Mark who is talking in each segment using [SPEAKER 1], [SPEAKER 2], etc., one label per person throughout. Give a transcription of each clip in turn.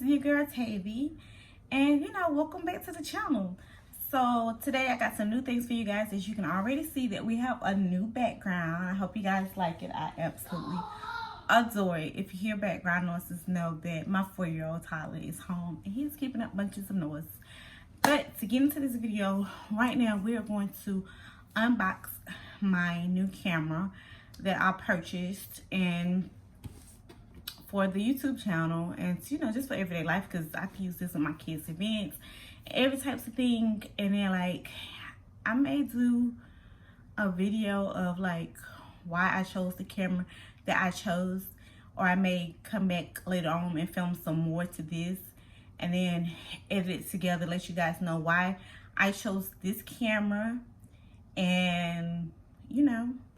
[SPEAKER 1] is your girl Tavy, and welcome back to the channel. So today I got some new things for you guys. As you can already see that we have a new background. I hope you guys like it. I absolutely adore it. If you hear background noises, know that my 4-year-old Tyler is home and he's keeping up bunches of noise. But to get into this video right now, we are going to unbox my new camera that I purchased and for the YouTube channel, and just for everyday life, because I can use this in my kids' events, every types of thing. And then I may do a video of why I chose the camera that I chose, or I may come back later on and film some more to this and then edit it together, let you guys know why I chose this camera, and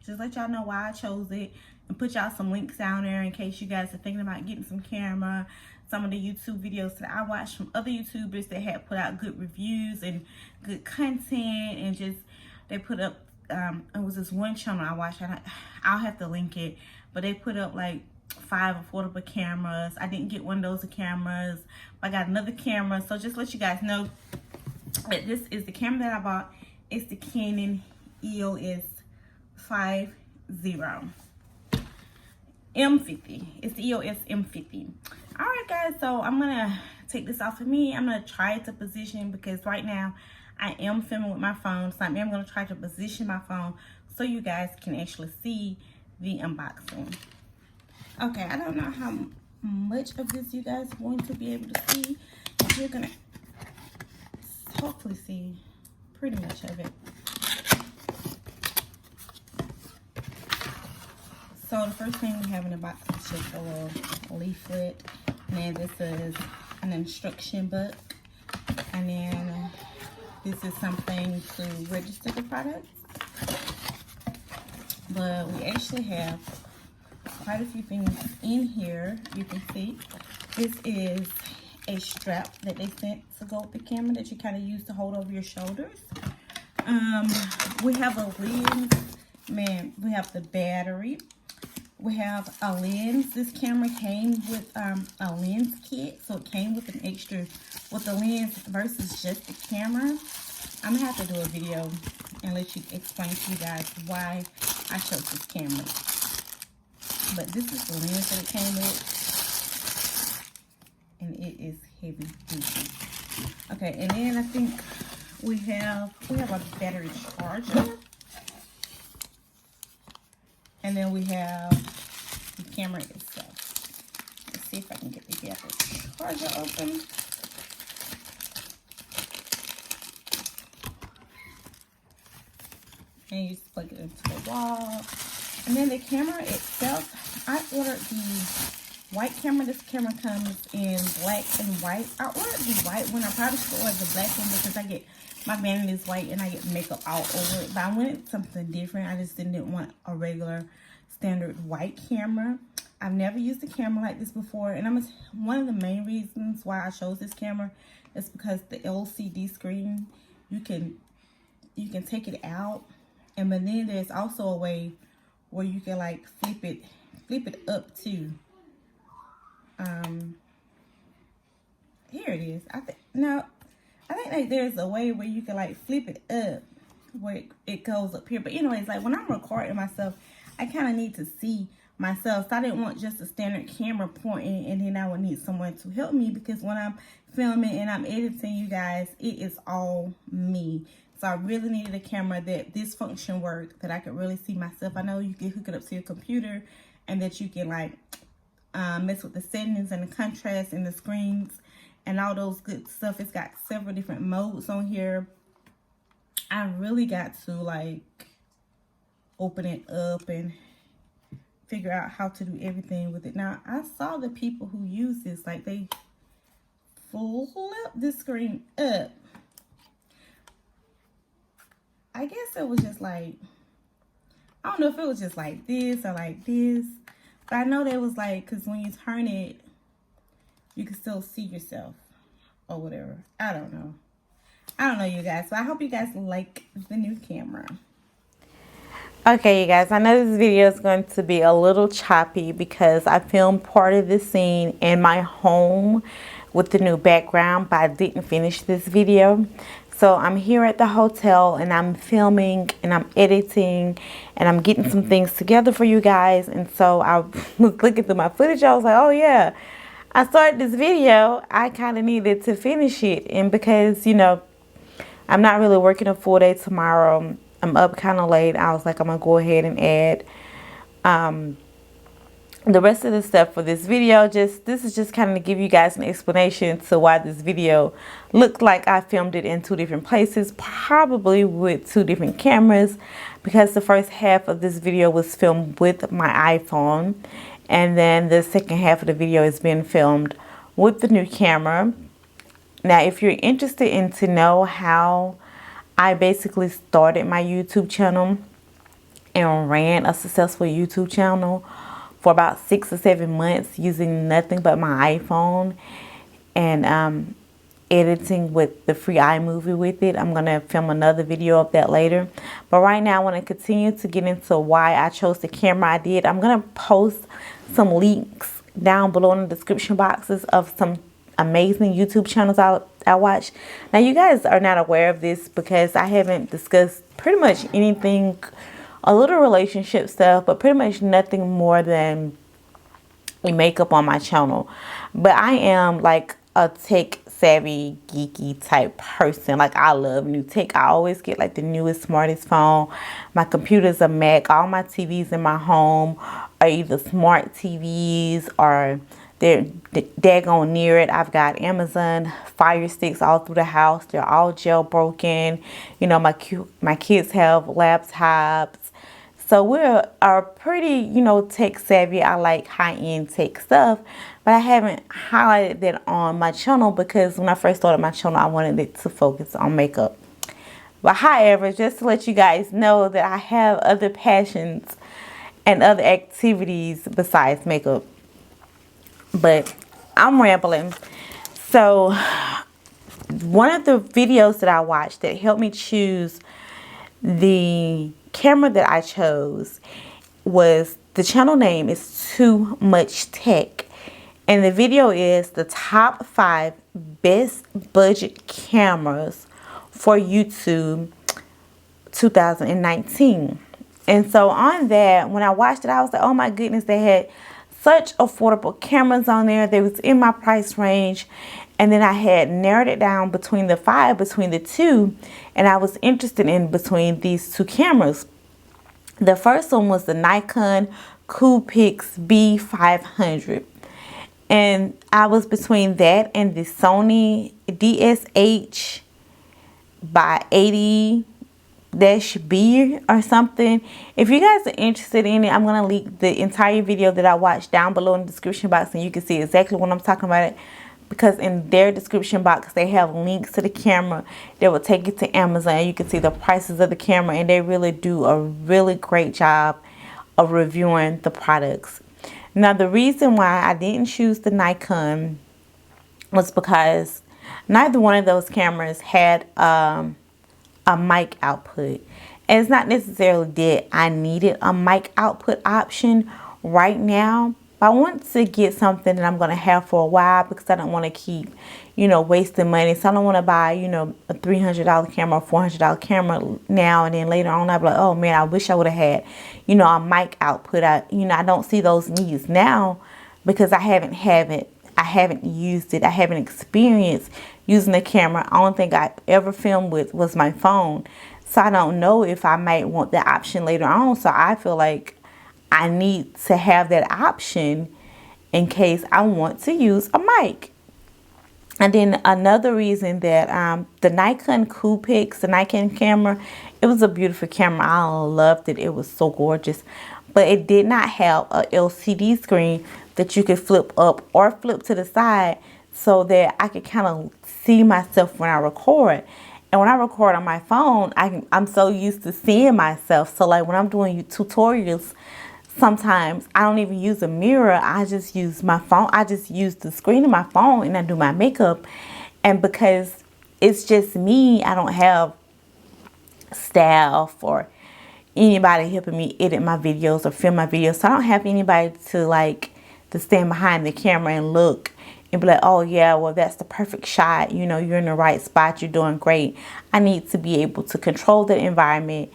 [SPEAKER 1] just let y'all know why I chose it, and put y'all some links down there in case you guys are thinking about getting some camera. Some of the YouTube videos that I watched from other YouTubers that had put out good reviews and good content, and just they put up it was this one channel I watched, I'll have to link it, but they put up 5 affordable cameras. I didn't get one of those cameras, but I got another camera. So just let you guys know that this is the camera that I bought. It's the Canon EOS M50. It's the EOS M50. All right, guys, so I'm gonna take this off of me. I'm gonna try to position, because right now I am filming with my phone, so I'm gonna try to position my phone so you guys can actually see the unboxing. Okay, I don't know how much of this you guys are going to be able to see. You're gonna hopefully see pretty much of it. So the first thing we have in the box is just a little leaflet, and then this is an instruction book, and then this is something to register the product. But we actually have quite a few things in here. You can see this is a strap that they sent to go with the camera that you kind of use to hold over your shoulders. We have a lens, we have the battery. We have a lens. This camera came with a lens kit, so it came with an extra, with the lens versus just the camera. I'm gonna have to do a video and let you explain to you guys why I chose this camera. But this is the lens that it came with, and it is heavy duty. Okay, and then I think we have a battery charger. And then we have the camera itself. Let's see if I can get the battery charger open. And you just plug it into the wall. And then the camera itself, I ordered the white camera. This camera comes in black and white. I ordered the white one. I probably should order the black one, because I get my vanity is white and I get makeup all over it. But I wanted something different. I just didn't want a regular standard white camera. I've never used a camera like this before, and one of the main reasons why I chose this camera is because the LCD screen, you can take it out, and but then there's also a way where you can flip it up too. Here it is. I think there's a way where you can flip it up where it goes up here. But anyways, when I'm recording myself, I kind of need to see myself. So I didn't want just a standard camera pointing and then I would need someone to help me, because when I'm filming and I'm editing, you guys, it is all me. So I really needed a camera that this function worked, that I could really see myself. I know you can hook it up to your computer and that you can mess with the settings and the contrast and the screens and all those good stuff. It's got several different modes on here. I really got to open it up and figure out how to do everything with it. Now, I saw the people who use this, they flip the screen up. I guess it was just I don't know if it was just like this or like this, but I know there was because when you turn it, you can still see yourself or whatever. I don't know, you guys. So I hope you guys like the new camera. Okay, you guys, I know this video is going to be a little choppy because I filmed part of the scene in my home with the new background, but I didn't finish this video. So I'm here at the hotel and I'm filming and I'm editing and I'm getting some things together for you guys. And so I was looking through my footage. I was like, oh yeah, I started this video. I kind of needed to finish it. And because, you know, I'm not really working a full day tomorrow, I'm up kind of late. I was like, I'm going to go ahead and add the rest of the stuff for this video. This is just kind of to give you guys an explanation to why this video looked like I filmed it in two different places, probably with two different cameras, because the first half of this video was filmed with my iPhone, and then the second half of the video is being filmed with the new camera. Now, if you're interested in to know how I basically started my YouTube channel and ran a successful YouTube channel for about 6 or 7 months using nothing but my iPhone and editing with the free iMovie with it, I'm going to film another video of that later. But right now I want to continue to get into why I chose the camera I did. I'm going to post some links down below in the description boxes of some amazing YouTube channels I watch. Now, you guys are not aware of this because I haven't discussed pretty much anything, a little relationship stuff, but pretty much nothing more than makeup on my channel. But I am like a tech savvy, geeky type person. Like, I love new tech. I always get like the newest, smartest phone. My computer's a Mac. All my TVs in my home are either smart TVs or they're daggone near it. I've got Amazon Fire Sticks all through the house. They're all jailbroken. You know, my kids have laptops. So we're pretty, you know, tech savvy. I like high-end tech stuff, but I haven't highlighted that on my channel because when I first started my channel, I wanted it to focus on makeup. But however, just to let you guys know that I have other passions and other activities besides makeup. But I'm rambling. So one of the videos that I watched that helped me choose the camera that I chose was, the channel name is Too Much Tech, and the video is the top 5 best budget cameras for YouTube 2019. And so on that, when I watched it, I was like, oh my goodness, they had such affordable cameras on there. They was in my price range. And then I had narrowed it down between the two, and I was interested in between these two cameras. The first one was the Nikon Coolpix B500, and I was between that and the Sony DSH by 80-B or something. If you guys are interested in it, I'm going to link the entire video that I watched down below in the description box, and you can see exactly what I'm talking about. Because in their description box, they have links to the camera that will take you to Amazon. You can see the prices of the camera, and they really do a really great job of reviewing the products. Now, the reason why I didn't choose the Nikon was because neither one of those cameras had a mic output. And it's not necessarily that I needed a mic output option right now. I want to get something that I'm going to have for a while because I don't want to keep, you know, wasting money. So I don't want to buy, you know, a $300 camera or $400 camera now and then later on I'll be like, oh man, I wish I would have had, you know, a mic output. I don't see those needs now because I haven't used it. I haven't experienced using the camera. The only thing I ever filmed with was my phone. So I don't know if I might want the option later on. So I feel like I need to have that option in case I want to use a mic. And then another reason that the Nikon Coolpix, the Nikon camera, it was a beautiful camera. I loved it. It was so gorgeous. But it did not have a LCD screen that you could flip up or flip to the side so that I could kind of see myself when I record. And when I record on my phone, I'm so used to seeing myself. So like when I'm doing tutorials, sometimes I don't even use a mirror. I just use my phone. I just use the screen of my phone and I do my makeup. And because it's just me, I don't have staff or anybody helping me edit my videos or film my videos. So I don't have anybody to stand behind the camera and look and be like, oh yeah, well, that's the perfect shot. You know, you're in the right spot. You're doing great. I need to be able to control the environment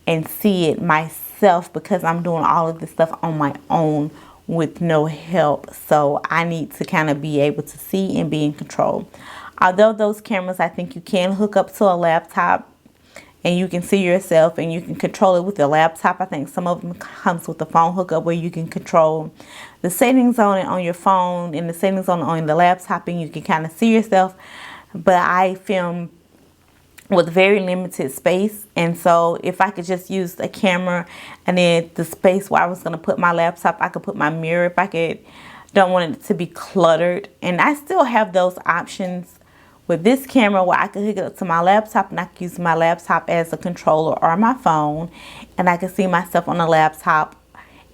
[SPEAKER 1] and see it myself, because I'm doing all of this stuff on my own with no help. So I need to kind of be able to see and be in control. Although those cameras, I think you can hook up to a laptop and you can see yourself and you can control it with the laptop. I think some of them comes with the phone hookup where you can control the settings on it on your phone and the settings on the laptop, and you can kind of see yourself. But I film with very limited space, and so if I could just use a camera and then the space where I was going to put my laptop, I could put my mirror if I could. Don't want it to be cluttered, and I still have those options with this camera where I could hook it up to my laptop and I could use my laptop as a controller or my phone, and I could see myself on the laptop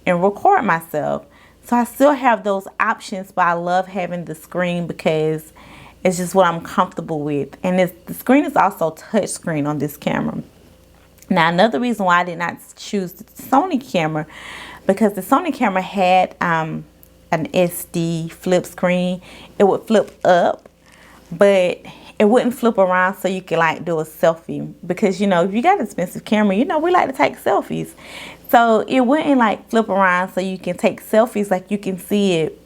[SPEAKER 1] and record myself. So I still have those options, but I love having the screen because it's just what I'm comfortable with. And the screen is also touch screen on this camera. Now, another reason why I did not choose the Sony camera, because the Sony camera had an SD flip screen. It would flip up, but it wouldn't flip around so you could like do a selfie, because you know, if you got an expensive camera, you know, we like to take selfies. So it wouldn't like flip around so you can take selfies like you can see it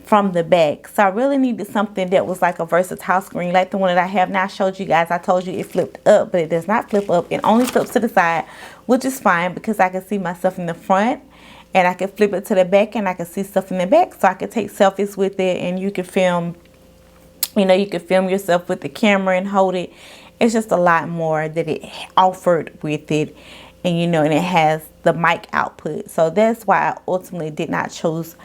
[SPEAKER 1] from the back. So I really needed something that was like a versatile screen like the one that I have now. I showed you guys, I told you it flipped up, but it does not flip up. It only flips to the side, which is fine because I can see myself in the front, and I can flip it to the back and I can see stuff in the back, so I can take selfies with it. And you can film, you know, you can film yourself with the camera and hold it. It's just a lot more that it offered with it. And you know, and it has the mic output. So that's why I ultimately did not choose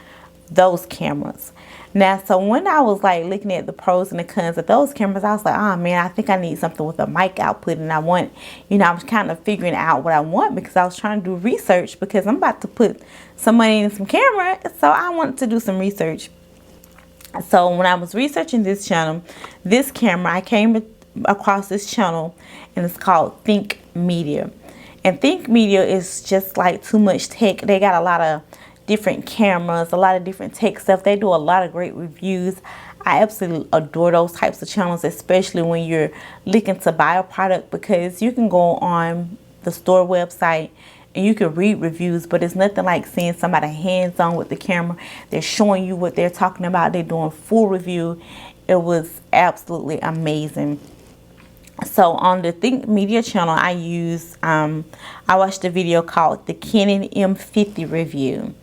[SPEAKER 1] those cameras. Now, so when I was like looking at the pros and the cons of those cameras, I was like, oh man, I think I need something with a mic output. And I want, you know, I was kind of figuring out what I want because I was trying to do research, because I'm about to put some money in some camera. So I wanted to do some research. So when I was researching this channel, this camera, I came across this channel, and it's called Think Media. And Think Media is just like too much tech. They got a lot of different cameras, a lot of different tech stuff. They do a lot of great reviews. I absolutely adore those types of channels, especially when you're looking to buy a product, because you can go on the store website and you can read reviews, but it's nothing like seeing somebody hands-on with the camera. They're showing you what they're talking about. They're doing full review. It was absolutely amazing. So on the Think Media channel, I watched a video called the Canon M50 review,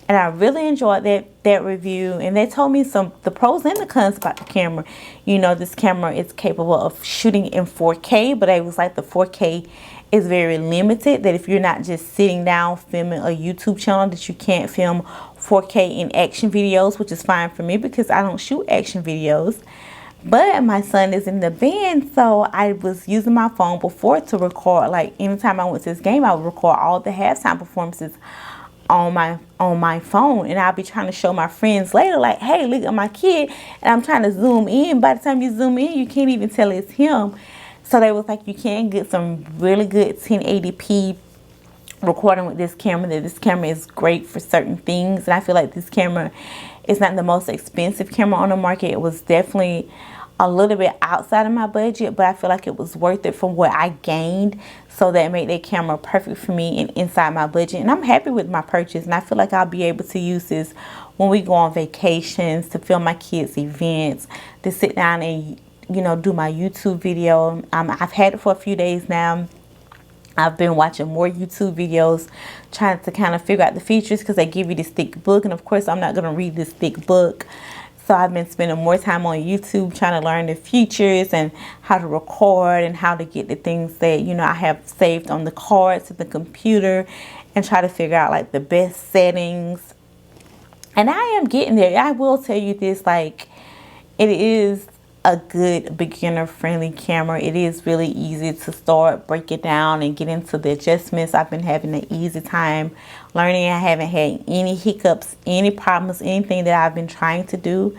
[SPEAKER 1] and I really enjoyed that review. And they told me the pros and the cons about the camera. You know, this camera is capable of shooting in 4K, but it was like the 4K is very limited. That if you're not just sitting down filming a YouTube channel, that you can't film 4K in action videos, which is fine for me because I don't shoot action videos. But my son is in the band, so I was using my phone before to record. Like anytime I went to this game, I would record all the halftime performances on my phone, and I'll be trying to show my friends later, like, hey, look at my kid. And I'm trying to zoom in. By the time you zoom in, you can't even tell it's him. So they was like, you can get some really good 1080p recording with this camera. That this camera is great for certain things, and I feel like this camera is not the most expensive camera on the market. It was definitely a little bit outside of my budget, but I feel like it was worth it from what I gained. So that made that camera perfect for me and inside my budget. And I'm happy with my purchase, and I feel like I'll be able to use this when we go on vacations, to film my kids' events, to sit down and, you know, do my YouTube video. I've had it for a few days now. I've been watching more YouTube videos, trying to kind of figure out the features, because they give you this thick book, and of course I'm not going to read this thick book. So I've been spending more time on YouTube trying to learn the features and how to record and how to get the things that, you know, I have saved on the cards to the computer, and try to figure out like the best settings. And I am getting there. I will tell you this, like, it is a good beginner friendly camera. It is really easy to start, break it down, and get into the adjustments. I've been having an easy time learning. I haven't had any hiccups, any problems, anything that I've been trying to do,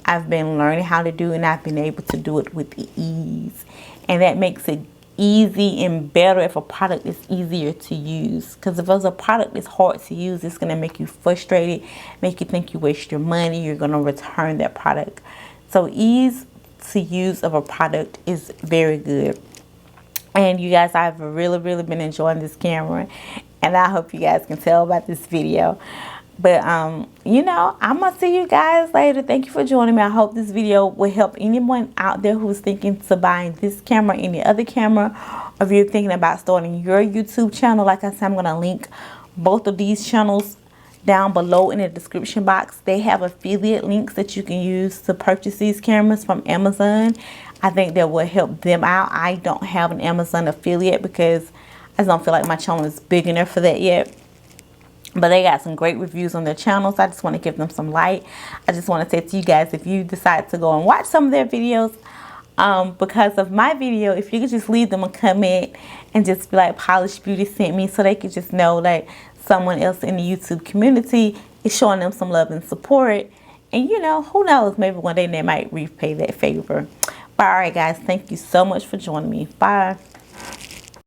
[SPEAKER 1] I've been learning how to do, and I've been able to do it with ease. And that makes it easy and better if a product is easier to use. Because if it's a product that's hard to use, it's going to make you frustrated, make you think you waste your money, you're going to return that product. So ease to use of a product is very good. And you guys, I've really been enjoying this camera, and I hope you guys can tell about this video. But you know, I'm gonna see you guys later. Thank you for joining me. I hope this video will help anyone out there who's thinking to buying this camera, any other camera, or if you're thinking about starting your YouTube channel. Like I said, I'm gonna link both of these channels down below in the description box. They have affiliate links that you can use to purchase these cameras from Amazon. I think that will help them out. I don't have an Amazon affiliate because I don't feel like my channel is big enough for that yet. But they got some great reviews on their channel, so I just want to give them some light. I just want to say to you guys, if you decide to go and watch some of their videos because of my video, if you could just leave them a comment and just be like, Polished Beauty sent me, so they could just know that someone else in the YouTube community is showing them some love and support. And you know, who knows, maybe one day they might repay that favor. But all right guys, thank you so much for joining me. Bye.